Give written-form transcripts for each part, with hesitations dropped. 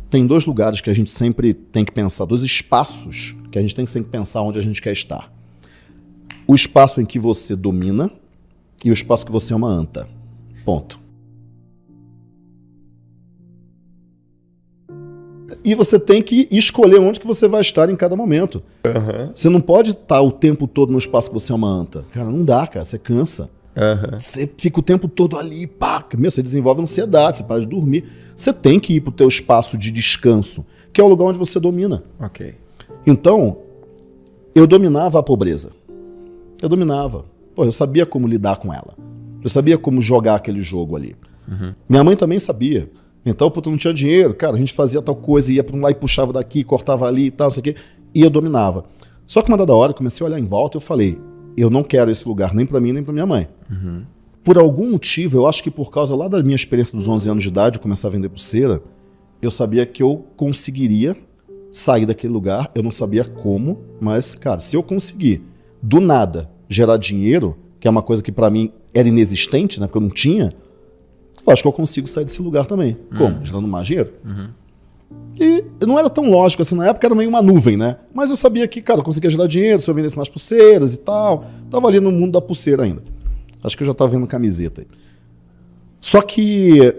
Tem dois lugares que a gente sempre tem que pensar, dois espaços que a gente tem que sempre pensar onde a gente quer estar. O espaço em que você domina e o espaço que você é uma anta. Ponto. E você tem que escolher onde que você vai estar em cada momento. Uhum. Você não pode estar o tempo todo no espaço que você é uma anta. Cara, não dá, cara. Você cansa. Uhum. Você fica o tempo todo ali, pá. Você desenvolve ansiedade, você para de dormir. Você tem que ir pro teu espaço de descanso, que é o lugar onde você domina. Ok. Então, eu dominava a pobreza. Eu dominava. Pô, eu sabia como lidar com ela. Eu sabia como jogar aquele jogo ali. Uhum. Minha mãe também sabia. Então, puta, não tinha dinheiro. Cara, a gente fazia tal coisa, ia pra um lá e puxava daqui, cortava ali e tal, não sei o quê. E eu dominava. Só que uma dada hora, eu comecei a olhar em volta e eu falei, eu não quero esse lugar nem pra mim, nem pra minha mãe. Uhum. Por algum motivo, eu acho que por causa lá da minha experiência dos 11 anos de idade, eu começar a vender pulseira, eu sabia que eu conseguiria sair daquele lugar. Eu não sabia como, mas, cara, se eu conseguir, do nada, gerar dinheiro, que é uma coisa que pra mim era inexistente, né, porque eu não tinha, eu acho que eu consigo sair desse lugar também. Como? Gerando mais dinheiro. Uhum. E não era tão lógico assim, na época era meio uma nuvem, né? Mas eu sabia que, cara, eu conseguia gerar dinheiro se eu vendesse mais pulseiras e tal. Tava ali no mundo da pulseira ainda. Acho que eu já tava vendo camiseta aí. Só que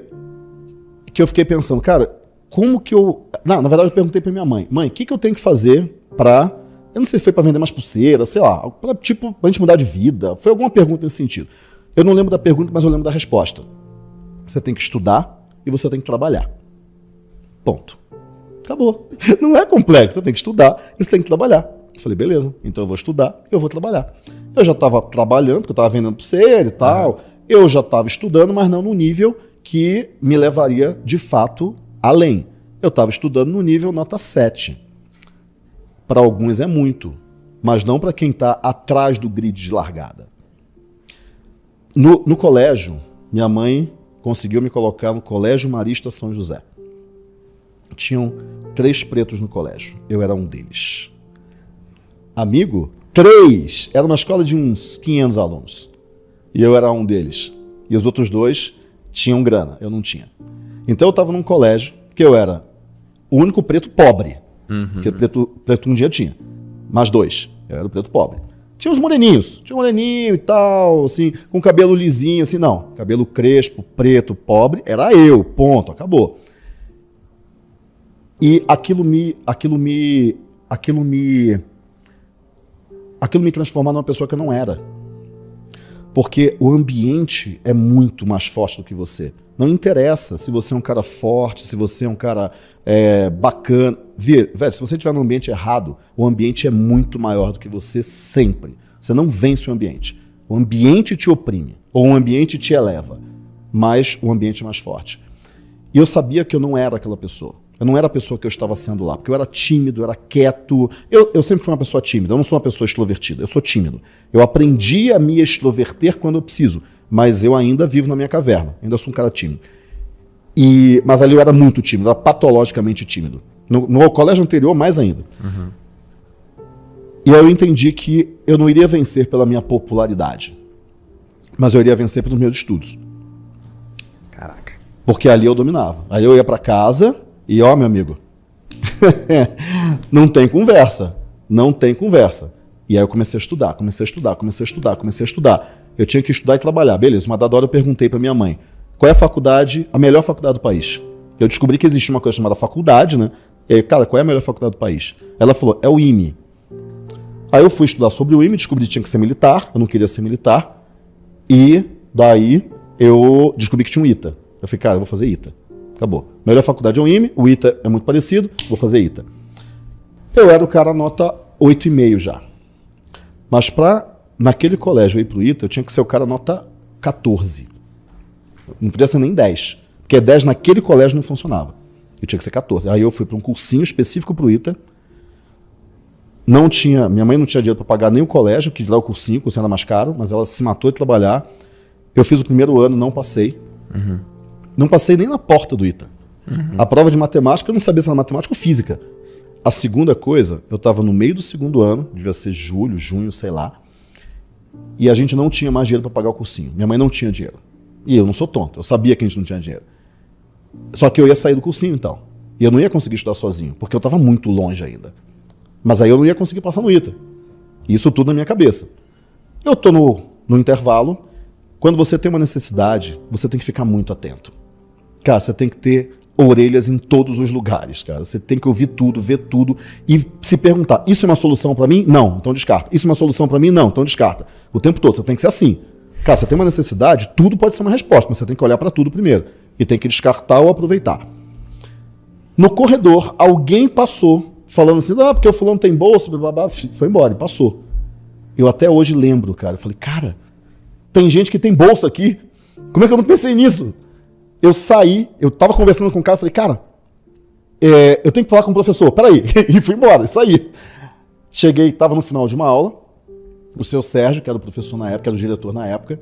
eu fiquei pensando, cara, como que eu... Não, na verdade eu perguntei pra minha mãe, o que eu tenho que fazer pra... Eu não sei se foi pra vender mais pulseira, sei lá, pra gente mudar de vida. Foi alguma pergunta nesse sentido. Eu não lembro da pergunta, mas eu lembro da resposta. Você tem que estudar e você tem que trabalhar. Ponto. Acabou. Não é complexo. Você tem que estudar e você tem que trabalhar. Eu falei, beleza, então eu vou estudar e eu vou trabalhar. Eu já estava trabalhando, porque eu estava vendendo pulseira e tal. Uhum. Eu já estava estudando, mas não no nível que me levaria, de fato, além. Eu estava estudando no nível nota 7. Para alguns é muito, mas não para quem está atrás do grid de largada. No colégio, minha mãe conseguiu me colocar no Colégio Marista São José. Tinham 3 pretos no colégio. Eu era um deles. Amigo? 3! Era uma escola de uns 500 alunos. E eu era um deles. E os outros 2 tinham grana. Eu não tinha. Então eu estava num colégio que eu era o único preto pobre. Porque preto um dia tinha. Mais 2. Eu era o preto pobre. Tinha uns moreninhos. Tinha um moreninho e tal, assim, com cabelo lisinho, assim, não. Cabelo crespo, preto, pobre. Era eu, ponto, acabou. E aquilo me transformava numa pessoa que eu não era. Porque o ambiente é muito mais forte do que você. Não interessa se você é um cara forte, se você é um cara bacana. Velho, se você estiver no ambiente errado, o ambiente é muito maior do que você sempre. Você não vence o ambiente. O ambiente te oprime, ou o ambiente te eleva, mas o ambiente é mais forte. E eu sabia que eu não era aquela pessoa. Eu não era a pessoa que eu estava sendo lá, porque eu era tímido, eu era quieto. Eu sempre fui uma pessoa tímida, eu não sou uma pessoa extrovertida, eu sou tímido. Eu aprendi a me extroverter quando eu preciso, mas eu ainda vivo na minha caverna, ainda sou um cara tímido. Mas ali eu era muito tímido, era patologicamente tímido. No colégio anterior, mais ainda. Uhum. E aí eu entendi que eu não iria vencer pela minha popularidade, mas eu iria vencer pelos meus estudos. Caraca. Porque ali eu dominava. Aí eu ia para casa... E ó, meu amigo, não tem conversa. E aí eu comecei a estudar. Eu tinha que estudar e trabalhar. Beleza, uma dada hora eu perguntei para minha mãe, qual é a melhor faculdade do país? Eu descobri que existia uma coisa chamada faculdade, né? E aí, cara, qual é a melhor faculdade do país? Ela falou, é o IME. Aí eu fui estudar sobre o IME, descobri que tinha que ser militar, eu não queria ser militar. E daí eu descobri que tinha um ITA. Eu falei, cara, eu vou fazer ITA. Acabou. Melhor faculdade é o IME, o ITA é muito parecido, vou fazer ITA. Eu era o cara nota 8,5 já. Mas naquele colégio eu ir pro ITA, eu tinha que ser o cara nota 14. Não podia ser nem 10. Porque 10 naquele colégio não funcionava. Eu tinha que ser 14. Aí eu fui para um cursinho específico pro ITA. Minha mãe não tinha dinheiro para pagar nem o colégio, que lá o cursinho era mais caro, mas ela se matou de trabalhar. Eu fiz o primeiro ano, não passei. Uhum. Não passei nem na porta do ITA. Uhum. A prova de matemática, eu não sabia se era matemática ou física. A segunda coisa, eu estava no meio do segundo ano, devia ser julho, junho, sei lá, e a gente não tinha mais dinheiro para pagar o cursinho. Minha mãe não tinha dinheiro. E eu não sou tonto, eu sabia que a gente não tinha dinheiro. Só que eu ia sair do cursinho, então. E eu não ia conseguir estudar sozinho, porque eu estava muito longe ainda. Mas aí eu não ia conseguir passar no ITA. Isso tudo na minha cabeça. Eu estou no intervalo. Quando você tem uma necessidade, você tem que ficar muito atento. Cara, você tem que ter orelhas em todos os lugares, cara. Você tem que ouvir tudo, ver tudo e se perguntar, isso é uma solução para mim? Não, então descarta. Isso é uma solução para mim? Não, então descarta. O tempo todo, você tem que ser assim. Cara, você tem uma necessidade, tudo pode ser uma resposta, mas você tem que olhar para tudo primeiro. E tem que descartar ou aproveitar. No corredor, alguém passou falando assim, porque o fulano tem bolsa, blá, blá, blá, foi embora e passou. Eu até hoje lembro, cara. Eu falei, cara, tem gente que tem bolsa aqui. Como é que eu não pensei nisso? Eu saí, eu tava conversando com o cara, falei, cara, eu tenho que falar com o professor, peraí. E fui embora, e saí. Cheguei, tava no final de uma aula, o seu Sérgio, que era o professor na época, era o diretor na época,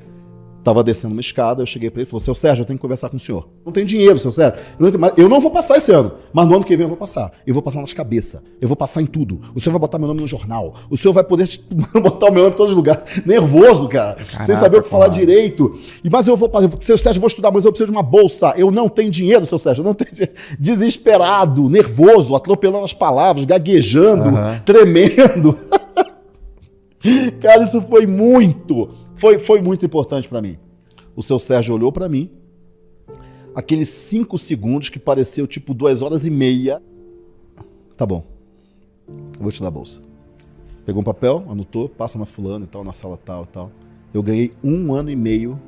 tava descendo uma escada, eu cheguei para ele e falei, seu Sérgio, eu tenho que conversar com o senhor. Não tem dinheiro, seu Sérgio. Eu não vou passar esse ano, mas no ano que vem eu vou passar. Eu vou passar nas cabeças, eu vou passar em tudo. O senhor vai botar meu nome no jornal, o senhor vai poder botar o meu nome em todos os lugares. Nervoso, cara, Caraca, sem saber o que falar direito. Mas eu vou passar, seu Sérgio, eu vou estudar, mas eu preciso de uma bolsa. Eu não tenho dinheiro, seu Sérgio, eu não tenho dinheiro. Desesperado, nervoso, atropelando as palavras, gaguejando, tremendo. Cara, isso foi muito... Foi muito importante para mim. O seu Sérgio olhou para mim, aqueles 5 segundos que pareceu tipo 2h30. Tá bom, eu vou te dar a bolsa. Pegou um papel, anotou, passa na fulana e tal, na sala tal e tal. Eu ganhei 1 ano e meio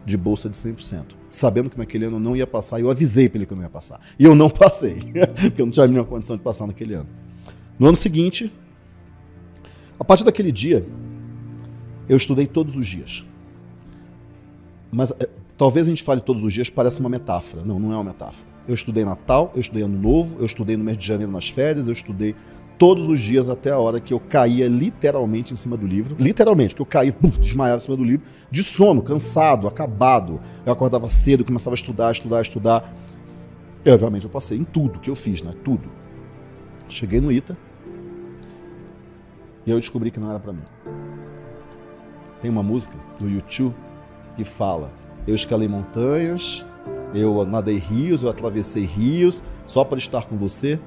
de bolsa de 100%. Sabendo que naquele ano eu não ia passar, eu avisei para ele que eu não ia passar. E eu não passei, porque eu não tinha a mínima condição de passar naquele ano. No ano seguinte, a partir daquele dia, eu estudei todos os dias. Mas talvez a gente fale todos os dias, parece uma metáfora. Não, não é uma metáfora. Eu estudei Natal, eu estudei Ano Novo, eu estudei no mês de janeiro nas férias, eu estudei todos os dias até a hora que eu caía literalmente em cima do livro. Literalmente, que eu caía, desmaiava em cima do livro, de sono, cansado, acabado. Eu acordava cedo, começava a estudar. E, obviamente, eu passei em tudo que eu fiz, né? Tudo. Cheguei no ITA e eu descobri que não era pra mim. Tem uma música do U2 que fala, eu escalei montanhas, eu nadei rios, eu atravessei rios, só para estar com você,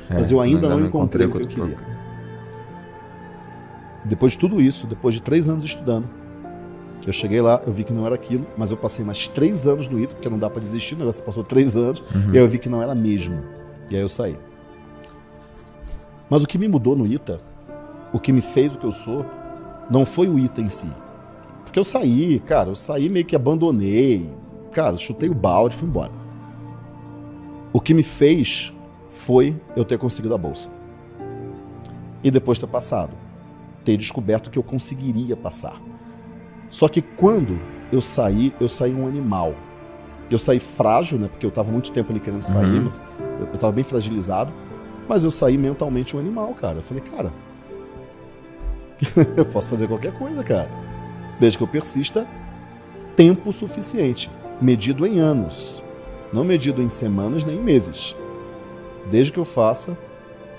mas eu ainda não encontrei o que eu queria. Depois de tudo isso, depois de 3 anos estudando, eu cheguei lá, eu vi que não era aquilo, mas eu passei mais 3 anos no ITA, porque não dá para desistir, o negócio passou 3 anos, e aí eu vi que não era mesmo, e aí eu saí. Mas o que me mudou no ITA, o que me fez o que eu sou, não foi o ITA em si. Porque eu saí meio que abandonei. Cara, chutei o balde e fui embora. O que me fez foi eu ter conseguido a bolsa. E depois ter passado. Ter descoberto que eu conseguiria passar. Só que quando eu saí um animal. Eu saí frágil, né? Porque eu estava muito tempo ali querendo sair, mas eu estava bem fragilizado. Mas eu saí mentalmente um animal, cara. Eu falei, cara... eu posso fazer qualquer coisa, cara. Desde que eu persista, tempo suficiente. Medido em anos. Não medido em semanas nem em meses. Desde que eu faça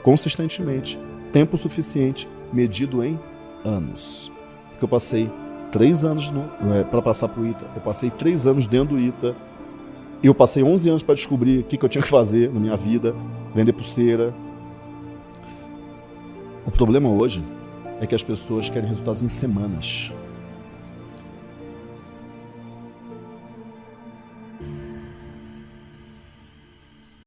consistentemente. Tempo suficiente, medido em anos. Porque eu passei 3 anos para passar pro ITA. Eu passei 3 anos dentro do ITA. E eu passei 11 anos para descobrir o que eu tinha que fazer na minha vida. Vender pulseira. O problema hoje é que as pessoas querem resultados em semanas.